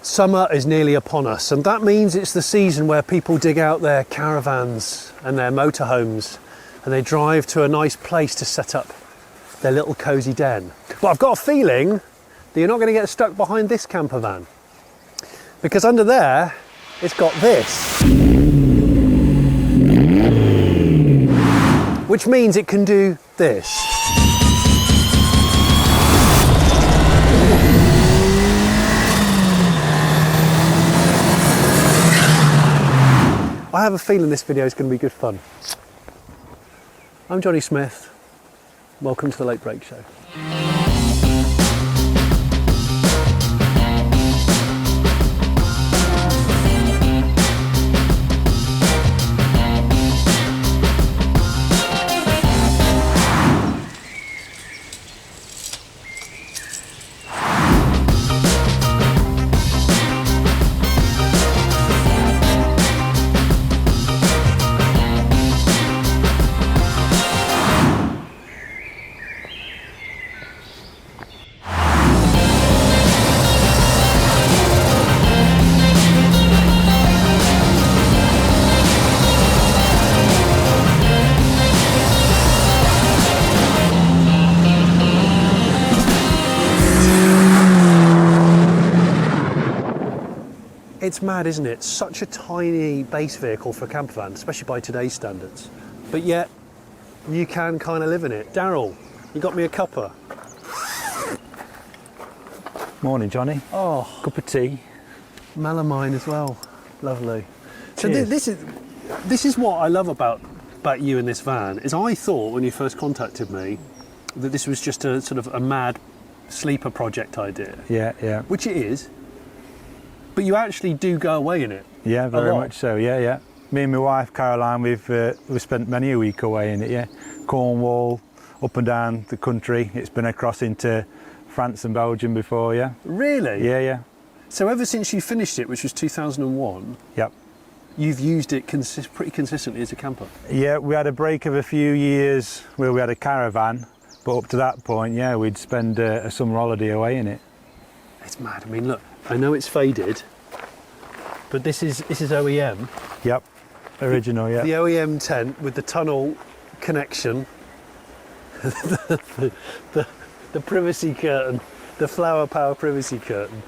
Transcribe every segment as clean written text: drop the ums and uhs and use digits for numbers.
Summer is nearly upon us, and that means it's the season where people dig out their caravans and their motorhomes and they drive to a nice place to set up their little cosy den. But I've got a feeling that you're not going to get stuck behind this camper van, because under there it's got this, which means it can do this. I have a feeling this video is going to be good fun. I'm Jonny Smith. Welcome to the Late Break Show. It's mad, isn't it? Such a tiny base vehicle for a camper van, especially by today's standards. But yet, you can kind of live in it. Daryl, you got me a cuppa. Morning, Johnny. Oh, Cup of tea. melamine as well. Lovely. Cheers. So this is what I love about you in this van, is I thought when you first contacted me that this was just a sort of a mad sleeper project idea. Yeah, yeah. Which it is. But you actually do go away in it. Yeah, very much so. Yeah, yeah. Me and my wife Caroline, we've spent many a week away in it. Yeah, Cornwall, up and down the country. It's been across into France and Belgium before. Yeah. Really? Yeah, yeah. So ever since you finished it, which was 2001, Yep. you've used it pretty consistently as a camper. Yeah, we had a break of a few years where we had a caravan, but up to that point, yeah, we'd spend a summer holiday away in it. It's mad. I mean, look, I know it's faded, but this is OEM. Yep. Original. Yeah. The OEM tent with the tunnel connection, the privacy curtain, the flower power privacy curtain,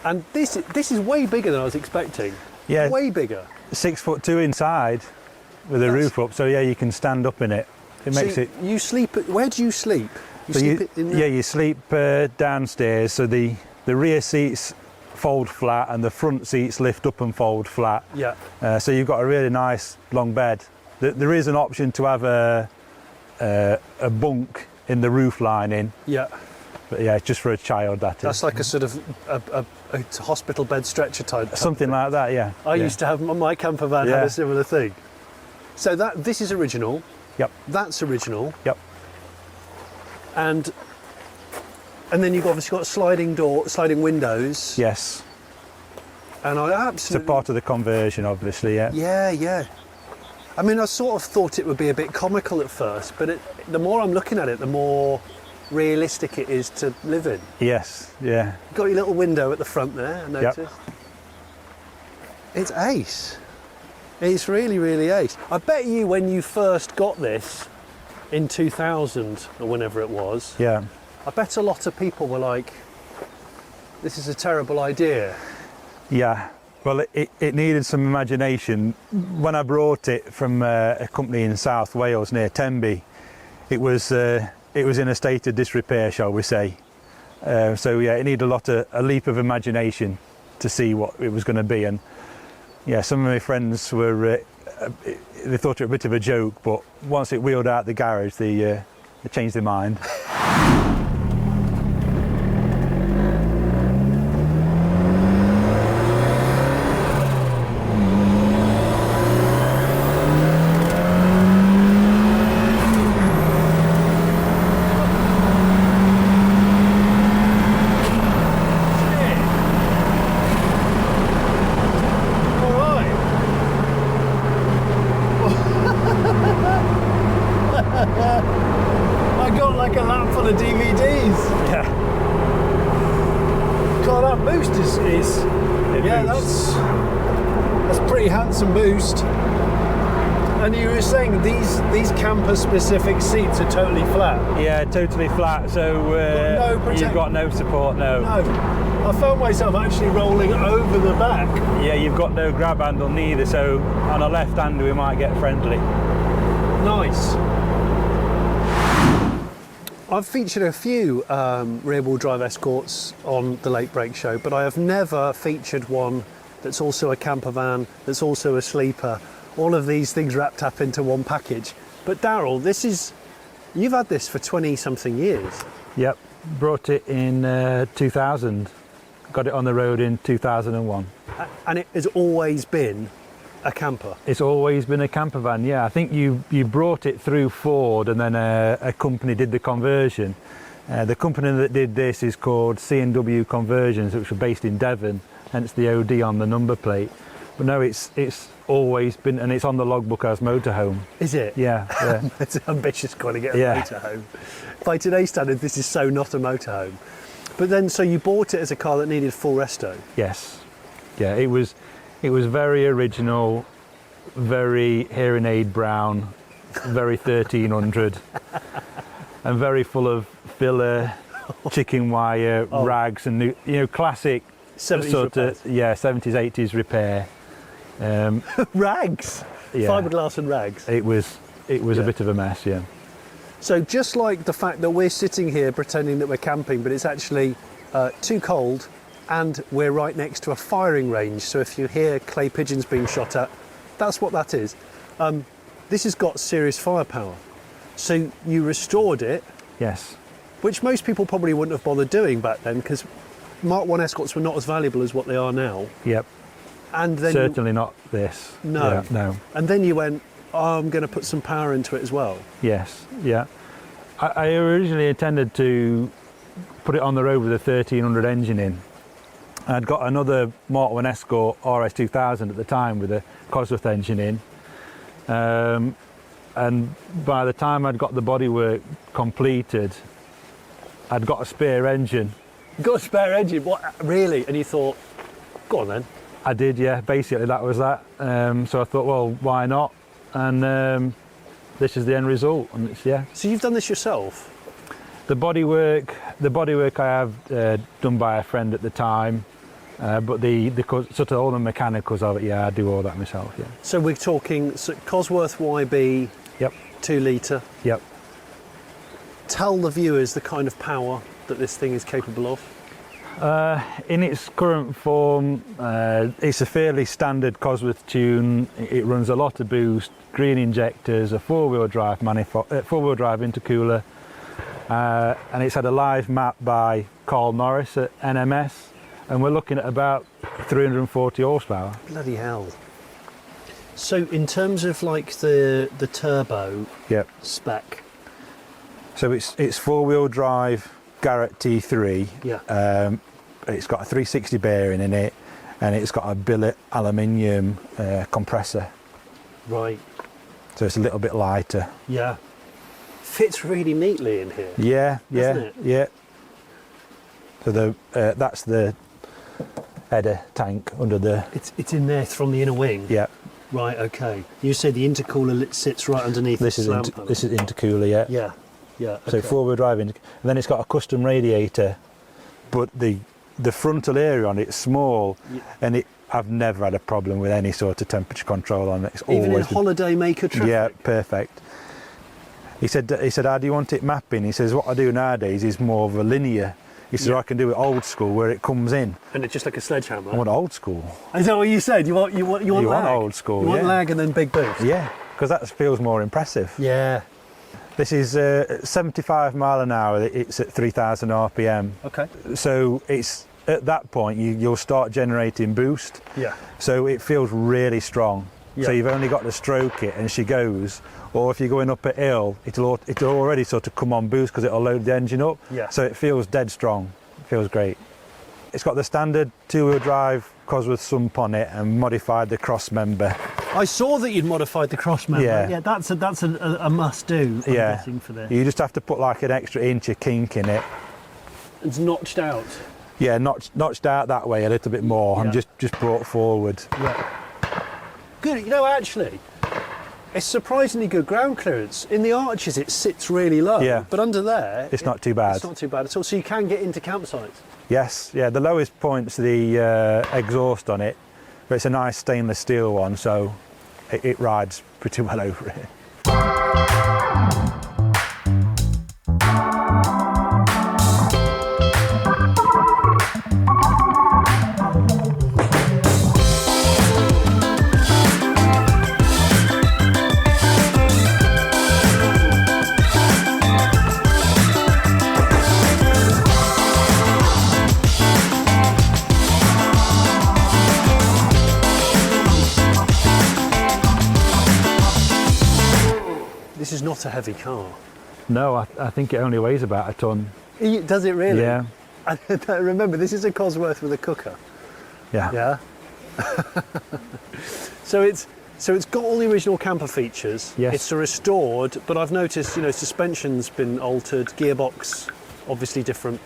and this is way bigger than I was expecting. Yeah. Way bigger. 6'2" inside, with a roof up. So yeah, you can stand up in it. It makes it. You sleep. Where do you sleep? You sleep downstairs. So the rear seats fold flat and the front seats lift up and fold flat. Yeah. So you've got a really nice long bed. There is an option to have a bunk in the roof lining. Yeah. But yeah, it's just for a child. That's like a sort of a hospital bed stretcher type. Something like that. Yeah. I used to have my camper van had a similar thing. So this is original. Yep. That's original. Yep. And then you've obviously got sliding windows. Yes. And I absolutely. It's a part of the conversion, obviously. Yeah. Yeah, yeah. I mean, I sort of thought it would be a bit comical at first, but the more I'm looking at it, the more realistic it is to live in. Yes. Yeah. You've got your little window at the front there, I noticed. Yep. It's ace. It's really, really ace. I bet you when you first got this in 2000 or whenever it was, Yeah. I bet a lot of people were like, this is a terrible idea. Yeah. Well, it needed some imagination. When I brought it from a company in South Wales near Tenby, it was in a state of disrepair, shall we say. So yeah, it needed a leap of imagination to see what it was going to be. And yeah, some of my friends were they thought it a bit of a joke, but once it wheeled out the garage, they changed their mind. I got like a lap full of DVD is yeah, boosts. that's pretty handsome boost. And you were saying these camper-specific seats are totally flat. Yeah, totally flat. So you've got no support. No. I found myself actually rolling over the back. Yeah, you've got no grab handle neither. So on a left hander, we might get friendly. Nice. I've featured a few rear-wheel drive Escorts on the Late Break Show, but I have never featured one that's also a camper van, that's also a sleeper. All of these things wrapped up into one package. But Daryl, you've had this for 20-something years. Yep, brought it in 2000. Got it on the road in 2001. And it has always been a camper? It's always been a camper van, yeah. I think you brought it through Ford and then a company did the conversion. The company that did this is called C&W Conversions, which were based in Devon, hence the OD on the number plate. But no, it's always been, and it's on the logbook as motorhome. Is it? Yeah. It's an ambitious kind to get a motorhome. By today's standard, this is so not a motorhome. But then, so you bought it as a car that needed full resto? Yes. Yeah, it was very original, very hearing aid brown, very 1300, and very full of filler, chicken wire, rags, and classic 70s sort repairs. of 70s 80s repair. Rags, yeah. fiberglass and rags. It was a bit of a mess, yeah. So just like the fact that we're sitting here pretending that we're camping, but it's actually too cold, and we're right next to a firing range. So if you hear clay pigeons being shot at, that's what that is. This has got serious firepower. So you restored it. Yes. Which most people probably wouldn't have bothered doing back then, because Mark 1 Escorts were not as valuable as what they are now. Yep. And then certainly not this. No. Yeah, no. And then you went, I'm going to put some power into it as well. Yes. Yeah. I originally intended to put it on the road with a 1300 engine in. I'd got another Mark 1 Escort RS2000 at the time with a Cosworth engine in. And by the time I'd got the bodywork completed, I'd got a spare engine. You got a spare engine? What, really? And you thought, go on then. I did, yeah. Basically, that was that. So I thought, well, why not? And this is the end result. And it's, yeah. So you've done this yourself? The bodywork I have done by a friend at the time, but the sort of all the mechanicals of it, yeah, I do all that myself, yeah. So we're talking Cosworth YB. Yep. 2 litre. Yep. Tell the viewers the kind of power that this thing is capable of. In its current form, it's a fairly standard Cosworth tune. It runs a lot of boost, green injectors, a four-wheel drive intercooler, and it's had a live map by Carl Norris at NMS, and we're looking at about 340 horsepower. Bloody hell. So in terms of like the turbo spec. So it's four-wheel drive Garrett T3. Yeah. It's got a 360 bearing in it, and it's got a billet aluminium compressor. Right. So it's a little bit lighter. Yeah. Fits really neatly in here. Yeah, yeah, doesn't it? yeah. So that's the header tank under the. It's in there from the inner wing. Yeah. Right. Okay. You said the intercooler sits right underneath. This is intercooler. Yeah. Yeah. Yeah. So okay. four-wheel drive, and then it's got a custom radiator, but the frontal area on it's small, and I've never had a problem with any sort of temperature control on it. It's even always in holiday maker traffic. Yeah, perfect. He said, how do you want it mapping? He says, what I do nowadays is more of a linear. He says, I can do it old school where it comes in. And it's just like a sledgehammer. I want old school. Is that what you said? You want lag? Old school. You want lag and then big boost. Yeah, because that feels more impressive. Yeah. This is 75 mile an hour. It's at 3,000 RPM. Okay. So it's at that point you'll start generating boost. Yeah. So it feels really strong. Yeah. So you've only got to stroke it and she goes. Or if you're going up a hill, it'll already sort of come on boost because it'll load the engine up. Yeah. So it feels dead strong. It feels great. It's got the standard two-wheel drive Cosworth sump on it and modified the cross member. I saw that you'd modified the cross member. Yeah. That's a must-do. I'm guessing for this. You just have to put like an extra inch of kink in it. It's notched out. Yeah, notched out that way a little bit more and just brought forward. Yeah. Good. You know, actually, it's surprisingly good ground clearance. In the arches, it sits really low. Yeah. But under there, It's not too bad. It's not too bad at all. So you can get into campsites. Yes, yeah, the lowest point's the exhaust on it, but it's a nice stainless steel one, so it rides pretty well over it. This is not a heavy car. No, I think it only weighs about a ton. Does it really? Yeah. And remember, this is a Cosworth with a cooker. Yeah. Yeah. So it's got all the original camper features. Yes. It's a restored, but I've noticed, you know, suspension's been altered, gearbox obviously different.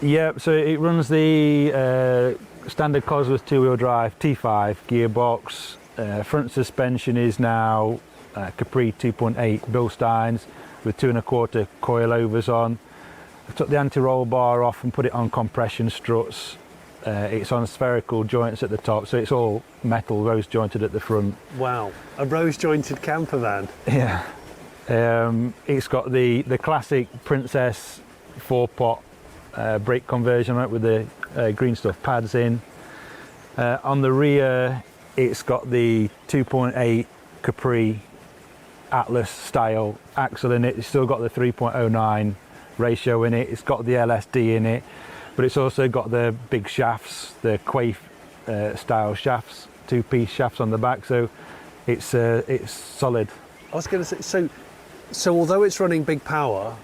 Yeah, so it runs the standard Cosworth two-wheel drive T5 gearbox. Front suspension is now Capri 2.8 Bilsteins with 2 1/4 coilovers on. I took the anti-roll bar off and put it on compression struts. It's on spherical joints at the top, so it's all metal, rose jointed at the front. Wow, a rose jointed camper van. Yeah. It's got the classic Princess 4-pot brake conversion on it with the green stuff pads in. On the rear, it's got the 2.8 Capri Atlas style axle in it. It's still got the 3.09 ratio in it. It's got the LSD in it, but it's also got the big shafts, the Quaif style shafts, 2-piece shafts on the back. So it's solid. I was going to say, so although it's running big power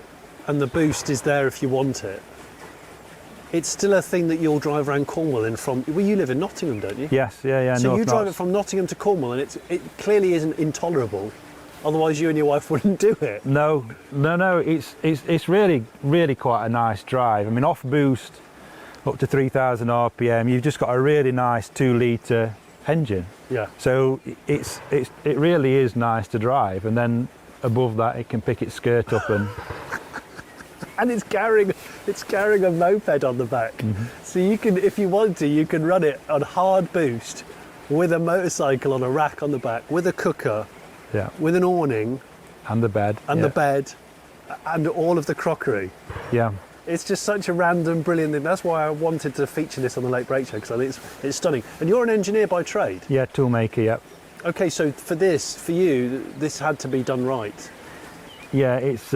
and the boost is there if you want it, it's still a thing that you'll drive around Cornwall in from. Well, you live in Nottingham, don't you? Yes, yeah. So North you drive Notts. it from Nottingham to Cornwall, and it clearly isn't intolerable. Otherwise, you and your wife wouldn't do it. No. It's really quite a nice drive. I mean, off boost, up to 3,000 RPM. You've just got a really nice 2-litre engine. Yeah. So it really is nice to drive, and then above that, it can pick its skirt up and. And it's carrying a moped on the back. Mm-hmm. So you can, if you want to, you can run it on hard boost with a motorcycle on a rack on the back, with a cooker, Yeah. with an awning And the bed. and yeah. the bed and all of the crockery. Yeah. It's just such a random, brilliant thing. That's why I wanted to feature this on the Late Break Show, because I think it's stunning. And you're an engineer by trade. Yeah, toolmaker, yeah. Okay, so for you, this had to be done right. Yeah, it's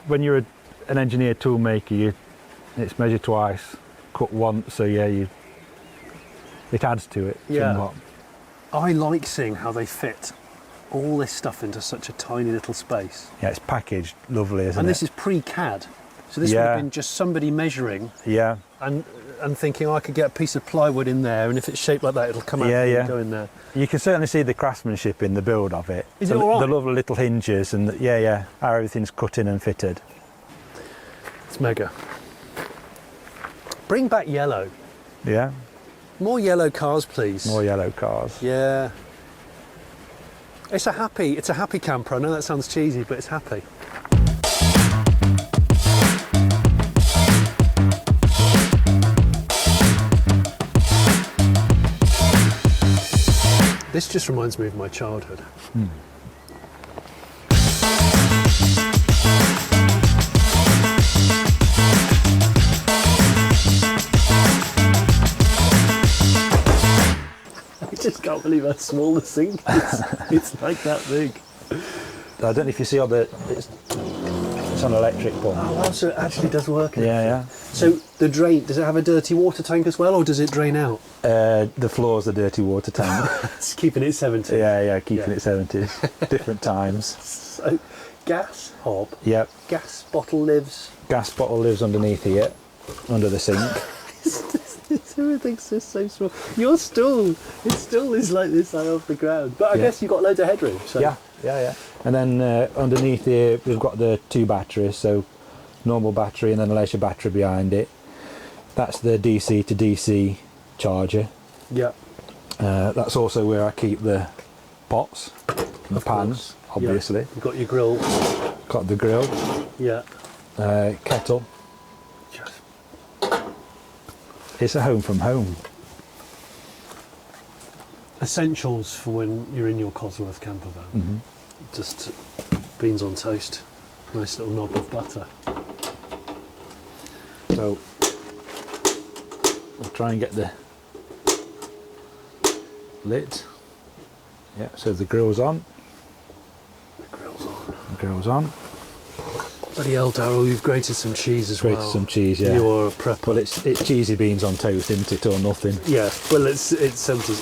when you're an engineer toolmaker, it's measure twice, cut once, so yeah, it adds to it somewhat. I like seeing how they fit all this stuff into such a tiny little space. Yeah, it's packaged lovely, isn't it? And this is pre-CAD. So this would have been just somebody measuring Yeah. and thinking, I could get a piece of plywood in there, and if it's shaped like that, it'll come out and go in there. You can certainly see the craftsmanship in the build of it. Is it all right? The lovely little hinges and how everything's cut in and fitted. It's mega. Bring back yellow. Yeah, More yellow cars, please. more yellow cars. Yeah. It's a happy camper. I know that sounds cheesy, but it's happy. This just reminds me of my childhood. I just can't believe how small the sink is. It's like that big. I don't know if you see it's on electric pump. Oh wow, so it actually does work. Yeah. So the drain, does it have a dirty water tank as well, or does it drain out? The floor's the dirty water tank. It's keeping it 70. yeah, keeping it 70. Different times. So, gas hob. Yep. Gas bottle lives. Gas bottle lives underneath here, under the sink. Everything's just so small. Your stool, its stool is like this high off the ground. But I guess you've got loads of headroom. So. Yeah. And then underneath here, we've got the 2 batteries, so normal battery and then a leisure battery behind it. That's the DC to DC charger. Yeah. That's also where I keep the pots, and the pans, obviously. Yeah. You've got your grill. Got the grill. Yeah. Kettle. It's a home from home. Essentials for when you're in your Cosworth camper van. Mm-hmm. Just beans on toast, nice little knob of butter. So we'll try and get the lit. Yeah, so the grill's on. The grill's on. The grill's on. Bloody hell, Daryl, you've grated some cheese as well. Grated some cheese, yeah. You are a prepper. Well, it's cheesy beans on toast, isn't it, or nothing? Yeah, well, it's empty.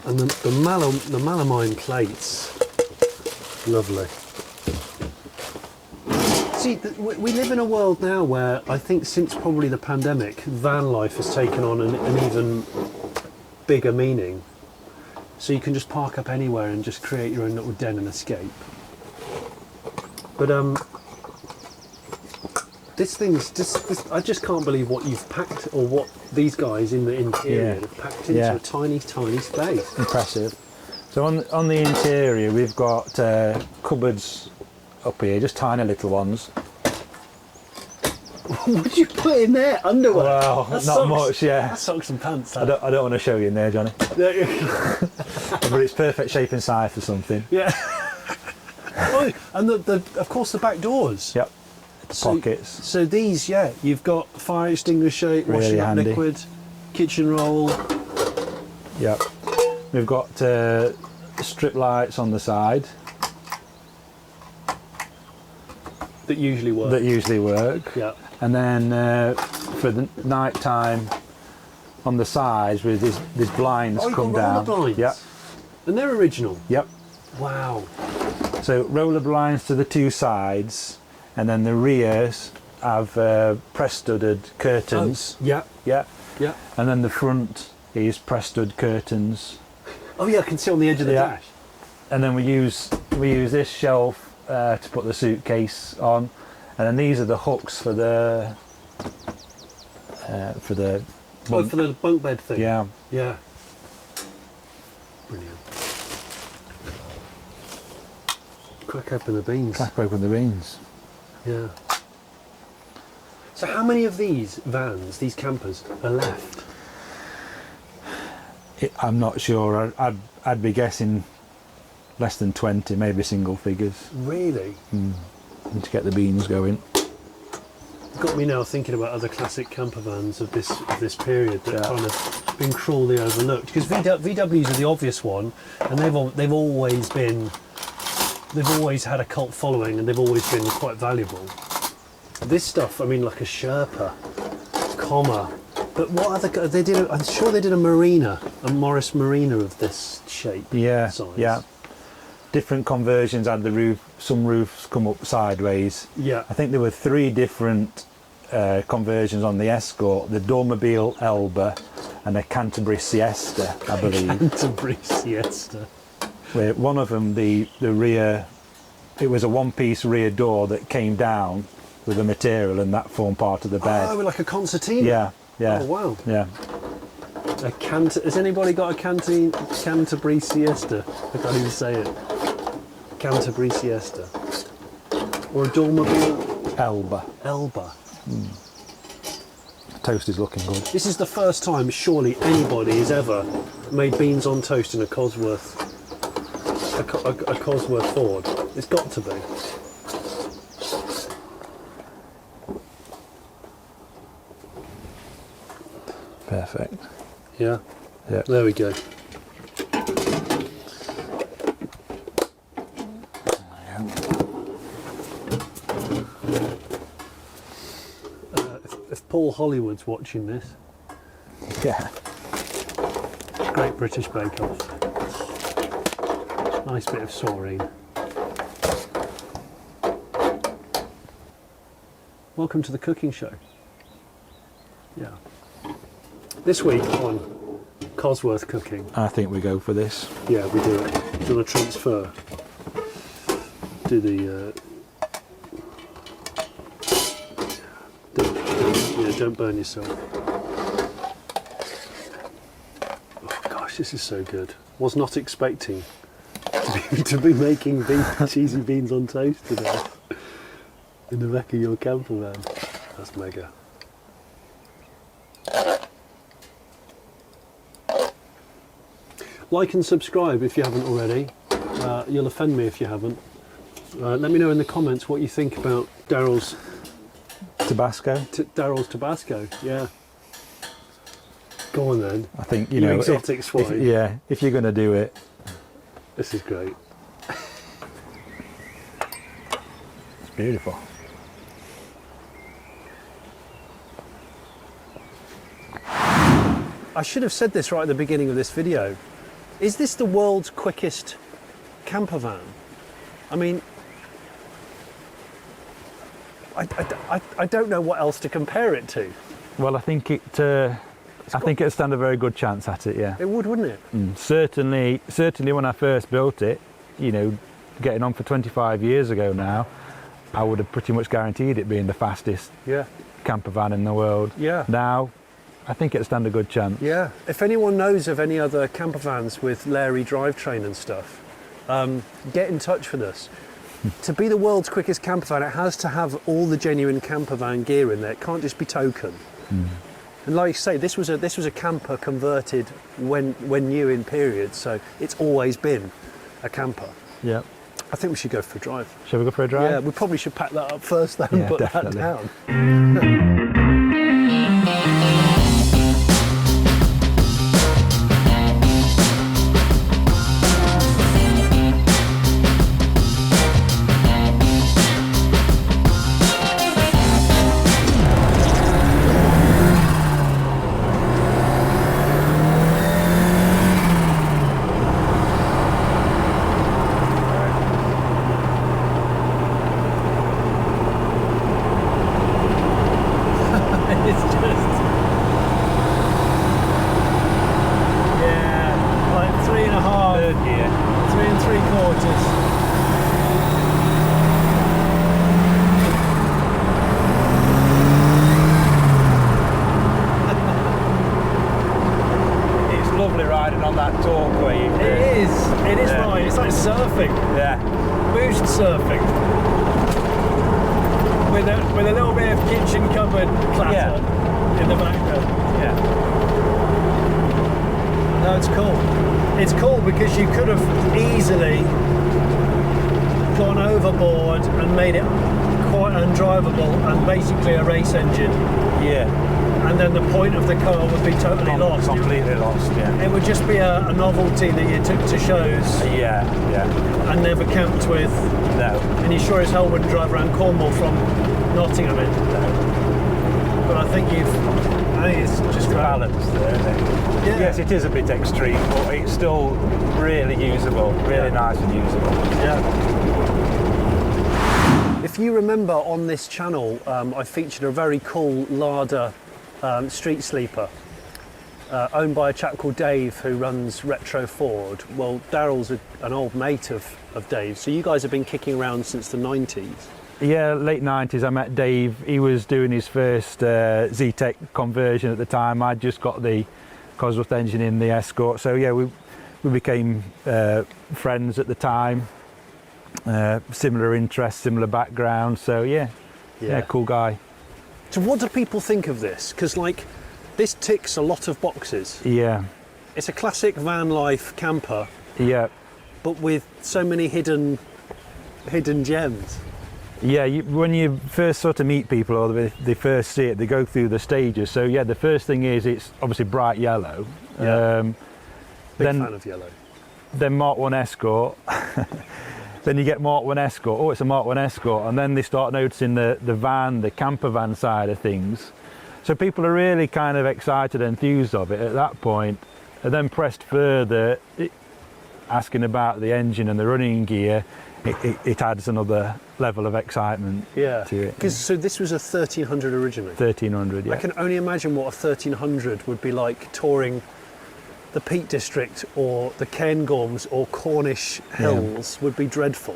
And the melamine plates, lovely. See, we live in a world now where I think since probably the pandemic, van life has taken on an even bigger meaning. So you can just park up anywhere and just create your own little den and escape. But this I just can't believe what you've packed, or what these guys in the interior have packed into a tiny, tiny space. Impressive. So on the interior, we've got cupboards up here, just tiny little ones. What did you put in there? Underwear? Well, That's not socks. much, yeah. That's socks and pants. I don't want to show you in there, Johnny. But it's perfect shape and size for something. Yeah. Oh, and of course the back doors. Yep. Pockets. So these, you've got fire extinguisher, Really washing up handy. liquid, kitchen roll. Yep. We've got strip lights on the side That usually work. Yeah. And then for the night time, on the sides with these blinds come down. Roller blinds. Yep. And they're original. Yep. Wow. So roller blinds to the two sides, and then the rears have press-studded curtains. Oh, yeah. Yeah. Yeah. And then the front is press-stud curtains. Oh yeah, I can see on the edge of the dash. And then we use this shelf to put the suitcase on, and then these are the hooks for the for the bunk bed thing. Yeah. Yeah. Brilliant. Crack open the beans. Crack open the beans. Yeah. So how many of these vans, these campers, are left? I'm not sure. I'd be guessing less than 20, maybe single figures. Really? And to get the beans going. Got me now thinking about other classic camper vans of this period that kind of been cruelly overlooked. Because VWs are the obvious one, and they've always had a cult following, and they've always been quite valuable. This stuff, I mean, like a Sherpa, comma. But what other? They did. I'm sure they did a Marina, a Morris Marina of this shape. Yeah. Size. Yeah. Different conversions had the roof. Some roofs come up sideways. Yeah. I think there were 3 different conversions on the Escort: the Dormobile Elba and a Canterbury Siesta, I believe. Canterbury Siesta. Where one of them, the rear, it was a one-piece rear door that came down with the material, and that formed part of the bed. Oh, like a concertina. Yeah. Yeah. Oh wow. Yeah. Has anybody got a Canterbury Siesta? I can't even say it. Canterbury Siesta. Or a Dormobile Elba. Toast is looking good. This is the first time, surely, anybody has ever made beans on toast in a Cosworth, a Cosworth Ford. It's got to be. Perfect. Yeah. Yeah. There we go. If Paul Hollywood's watching this, Yeah. Great British Bake Off. Nice bit of saurine. Welcome to the cooking show. Yeah. This week on Cosworth Cooking. I think we go for this. Yeah, we do it. Do you want to transfer? Do the don't burn yourself. Oh gosh, this is so good. Was not expecting to be making cheesy beans on toast today in the back of your camper van. That's mega. Like and subscribe if you haven't already. You'll offend me if you haven't. Let me know in the comments what you think about Daryl's Tabasco. Daryl's Tabasco. Yeah. Go on then. I think you know exotic swine. Yeah, if you're going to do it, this is great. It's beautiful. I should have said this right at the beginning of this video. Is this the world's quickest camper van? I mean, I don't know what else to compare it to. Well, I think it'd stand a very good chance at it. Yeah, it would, wouldn't it? Certainly when I first built it, you know, getting on for 25 years ago now, I would have pretty much guaranteed it being the fastest camper van in the world. Yeah. Now, I think it'd stand a good chance. Yeah. If anyone knows of any other camper vans with Larry drivetrain and stuff, get in touch with us. To be the world's quickest camper van, it has to have all the genuine camper van gear in there. It can't just be token. And like you say, this was a camper converted when new in period, so it's always been a camper. Yeah. I think we should go for a drive. Shall we go for a drive? Yeah, we probably should pack that up first then and put definitely. that down. With a little bit of kitchen cupboard clatter in the background. Yeah. No, it's cool. It's cool because you could have easily gone overboard and made it quite undrivable and basically a race engine. Yeah. And then the point of the car would be totally lost. Completely lost, yeah. It would just be a novelty that you took to shows. Yeah. And never camped with. No. And you sure as hell wouldn't drive around Cornwall from Nottingham in. No. But I think it's just balanced there, isn't it? Yeah. Yes, it is a bit extreme, but it's still really usable, really nice and usable. Yeah. If you remember on this channel, I featured a very cool Lada street sleeper owned by a chap called Dave who runs Retro Ford. Well, Daryl's an old mate of Dave's, so you guys have been kicking around since the 90s. Yeah, late 90s I met Dave. He was doing his first Z-Tech conversion at the time. I'd just got the Cosworth engine in the Escort, so yeah, we became friends at the time. Similar interests, similar background, so yeah, cool guy. So what do people think of this? Because like, this ticks a lot of boxes. Yeah. It's a classic van life camper. Yeah. But with so many hidden gems. Yeah, when you first sort of meet people or they first see it, they go through the stages. So yeah, the first thing is it's obviously bright yellow. Yeah. Big fan of yellow. Then Mk1 Escort. Then you get Mk1 Escort. Oh, it's a Mk1 Escort. And then they start noticing the van, the camper van side of things. So people are really kind of excited and enthused of it at that point. And then pressed further, asking about the engine and the running gear, it adds another level of excitement to it. So this was a 1300 originally? 1300, yeah. I can only imagine what a 1300 would be like touring the Peak District or the Cairngorms or Cornish Hills would be dreadful.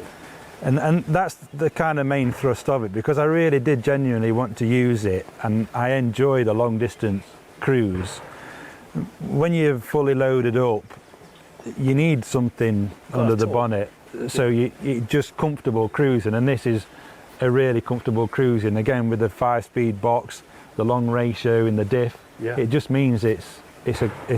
And that's the kind of main thrust of it, because I really did genuinely want to use it, and I enjoy the long distance cruise. When you're fully loaded up, you need something under the bonnet, so you're just comfortable cruising, and this is a really comfortable cruising, again with the 5-speed box, the long ratio in the diff. It just means it's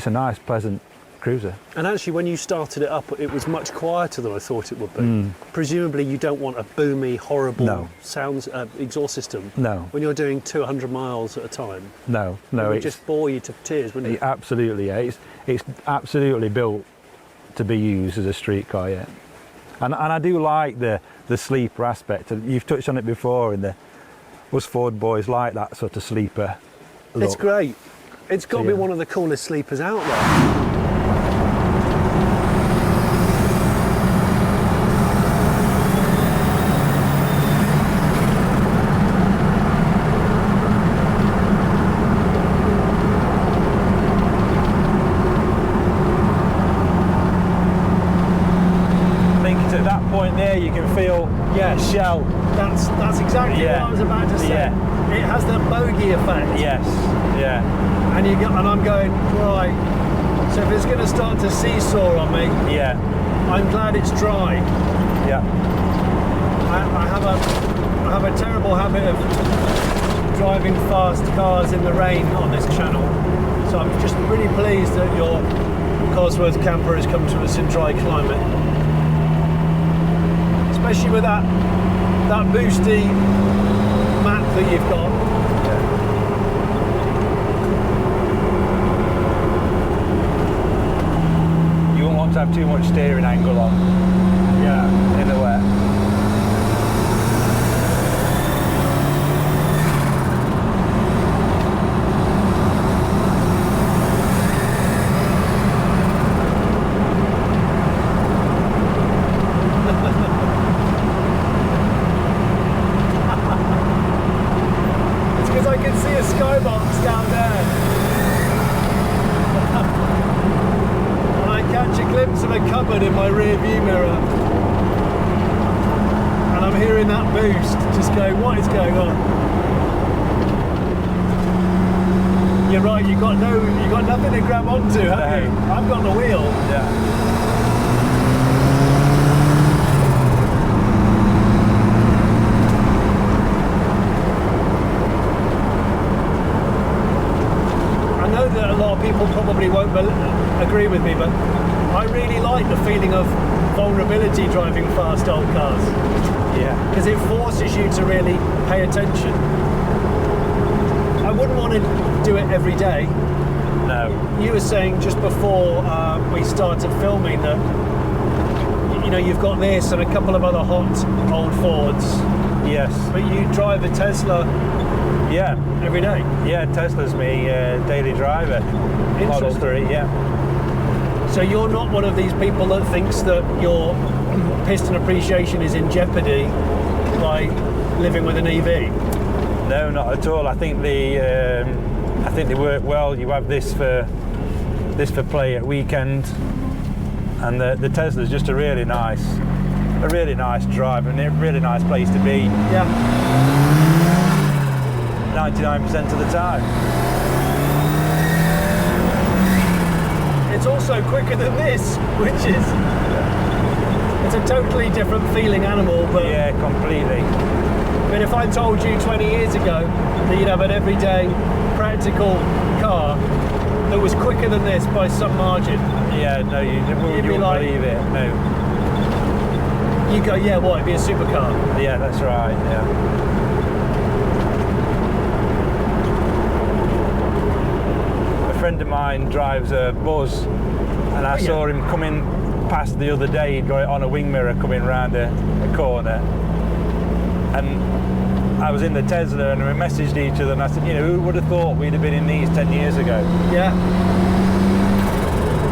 a nice, pleasant cruiser. And actually, when you started it up, it was much quieter than I thought it would be. Presumably you don't want a boomy, horrible sounds exhaust system when you're doing 200 miles at a time. No, it would just bore you to tears, wouldn't it? Absolutely, yeah. It's absolutely built to be used as a street car, yeah. And I do like the sleeper aspect. You've touched on it before, and us Ford boys like that sort of sleeper look. It's great. It's got to be one of the coolest sleepers out there. You can feel shell. That's exactly what I was about to say. It has that bogey effect. Yes, yeah. And I'm going, right, so if it's going to start to seesaw on me, I'm glad it's dry. Yeah. I have a terrible habit of driving fast cars in the rain on this channel, so I'm just really pleased that your Cosworth camper has come to us in dry climate. Especially with that boosty mat that you've got. You won't want to have too much steering angle on. In the wet. In my rear view mirror, and I'm hearing that boost, just going, what is going on? You're right, you've got nothing to grab onto, have you? I've got the wheel. I know that a lot of people probably won't agree with me, but I really like the feeling of vulnerability driving fast old cars. Because it forces you to really pay attention. I wouldn't want to do it every day. No. You were saying just before we started filming that you've got this and a couple of other hot old Fords. Yes. But you drive a Tesla. Every day. Yeah, Tesla's me daily driver. Model 3. So you're not one of these people that thinks that your piston appreciation is in jeopardy by living with an EV? No, not at all. I think they work well. You have this for play at weekend, and the Tesla's just a really nice drive and a really nice place to be. 99% of the time. It's also quicker than this, which is it's a totally different feeling animal. But completely. But if I told you 20 years ago that you'd have an everyday practical car that was quicker than this by some margin, no, you wouldn't believe it. No. You go, it'd be a supercar. Yeah, that's right. A friend of mine drives a Buzz, and I saw him coming past the other day. He'd got it on a wing mirror coming round a corner, and I was in the Tesla, and we messaged each other, and I said, who would have thought we'd have been in these 10 years ago? Yeah,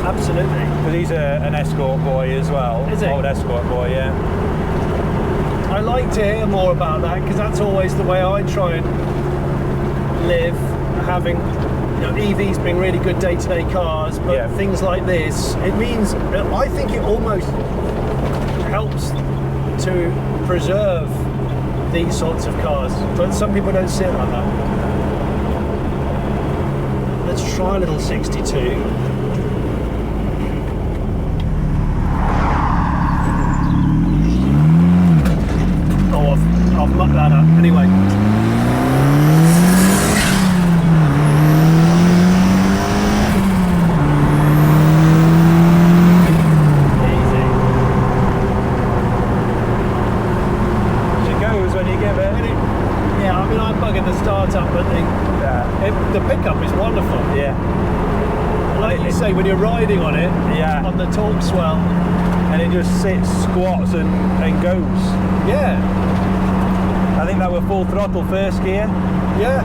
absolutely. Because he's an Escort boy as well. Is he? Old Escort boy, yeah. I like to hear more about that, because that's always the way I try and live, having EVs being really good day-to-day cars, but things like this, it means, I think it almost helps to preserve these sorts of cars, but some people don't see it like that. Let's try a little 62. Oh, I've mucked that up. Anyway. The pickup is wonderful. Yeah. Like you say, when you're riding on it, yeah, on the torque swell, and it just sits, squats, and goes. Yeah. I think that was full throttle first gear. Yeah.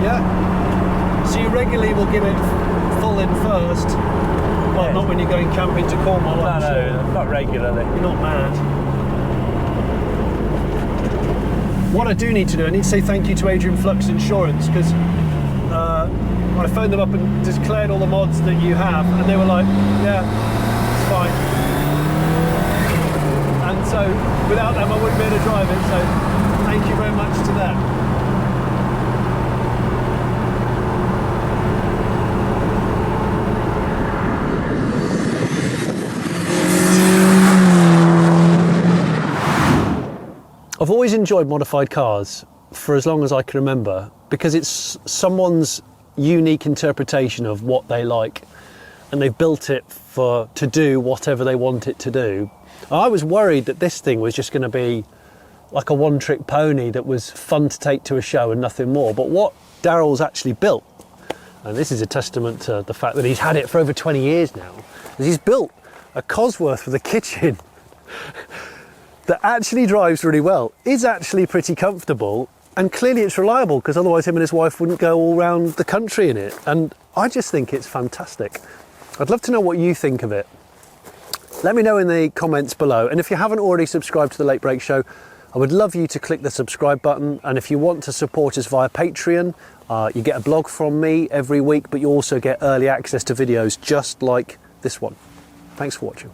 Yeah. So you regularly will give it full in first. Well, yeah. Not when you're going camping to Cornwall. No, not regularly. You're not mad. What I do need to do, I need to say thank you to Adrian Flux Insurance, because I phoned them up and declared all the mods that you have, and they were like, yeah, it's fine. And so without them I wouldn't be able to drive it, so thank you very much to them. I've always enjoyed modified cars for as long as I can remember, because it's someone's unique interpretation of what they like, and they've built it to do whatever they want it to do. I was worried that this thing was just going to be like a one-trick pony that was fun to take to a show and nothing more, but what Daryl's actually built, and this is a testament to the fact that he's had it for over 20 years now, is he's built a Cosworth with a kitchen that actually drives really well, is actually pretty comfortable, and clearly it's reliable, because otherwise him and his wife wouldn't go all around the country in it. And I just think it's fantastic. I'd love to know what you think of it. Let me know in the comments below, and if you haven't already subscribed to the Late Break Show, I would love you to click the subscribe button, and if you want to support us via Patreon, you get a blog from me every week, but you also get early access to videos just like this one. Thanks for watching.